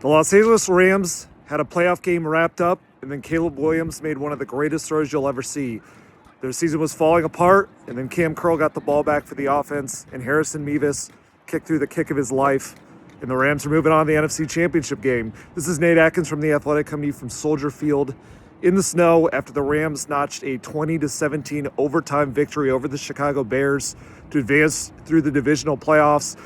The Los Angeles Rams had a playoff game wrapped up, and then Caleb Williams made one of the greatest throws you'll ever see. Their season was falling apart, and then Cam Curl got the ball back for the offense, and Harrison Mevis kicked through the kick of his life, and the Rams are moving on to the NFC Championship game. This is Nate Atkins from The Athletic coming to you from Soldier Field in the snow after the Rams notched a 20-17 overtime victory over the Chicago Bears to advance through the divisional playoffs.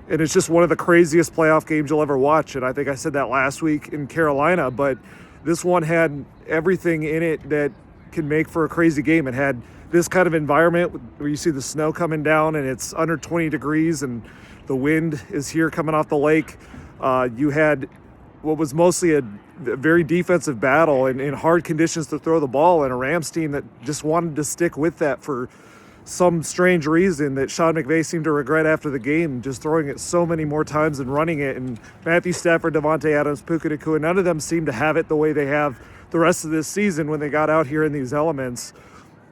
And it's just one of the craziest playoff games you'll ever watch. And I think I said that last week in Carolina, but this one had everything in it that can make for a crazy game. It had this kind of environment where you see the snow coming down and it's under 20 degrees and the wind is here coming off the lake. You had what was mostly a very defensive battle and in hard conditions to throw the ball, and a Rams team that just wanted to stick with that for some strange reason that Sean McVay seemed to regret after the game, just throwing it so many more times and running it. And Matthew Stafford, Devontae Adams, Puka Nacua, none of them seem to have it the way they have the rest of this season when they got out here in these elements.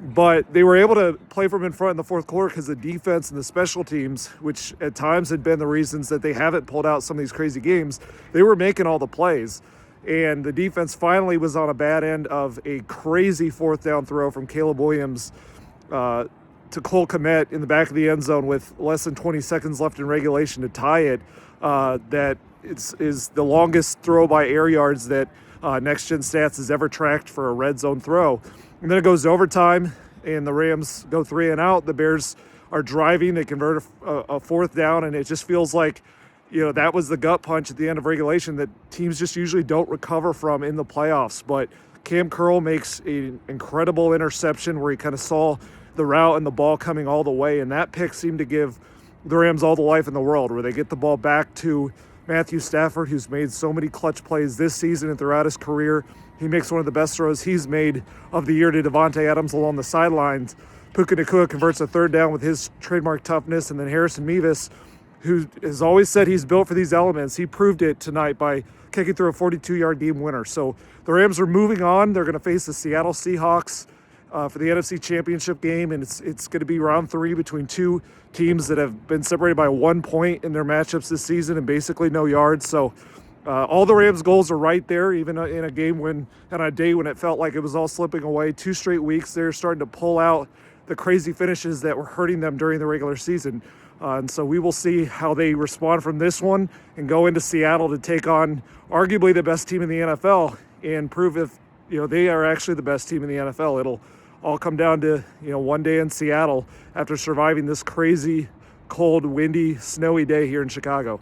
But they were able to play from in front in the fourth quarter because the defense and the special teams, which at times had been the reasons that they haven't pulled out some of these crazy games, they were making all the plays. And the defense finally was on a bad end of a crazy fourth down throw from Caleb Williams to Cole Kmet in the back of the end zone with less than 20 seconds left in regulation to tie it. That is the longest throw by air yards that Next Gen Stats has ever tracked for a red zone throw. And then it goes to overtime, and the Rams go 3 and out. The Bears are driving. They convert a fourth down, and it just feels like, that was the gut punch at the end of regulation that teams just usually don't recover from in the playoffs. But Cam Curl makes an incredible interception where he kind of saw the route and the ball coming all the way, and that pick seemed to give the Rams all the life in the world, where they get the ball back to Matthew Stafford, who's made so many clutch plays this season and throughout his career. He makes one of the best throws he's made of the year to Devontae Adams along the sidelines. Puka Nacua converts a third down with his trademark toughness, and then Harrison Mevis, who has always said he's built for these elements, he proved it tonight by kicking through a 42-yard game winner. So the Rams are moving on. They're going to face the Seattle Seahawks for the NFC Championship game, and it's going to be round 3 between two teams that have been separated by 1 point in their matchups this season and basically no yards. So all the Rams' goals are right there, even in a game and a day when it felt like it was all slipping away. 2 straight weeks, they're starting to pull out the crazy finishes that were hurting them during the regular season. And so we will see how they respond from this one and go into Seattle to take on arguably the best team in the NFL and prove if they are actually the best team in the NFL. It'll all come down to one day in Seattle after surviving this crazy, cold, windy, snowy day here in Chicago.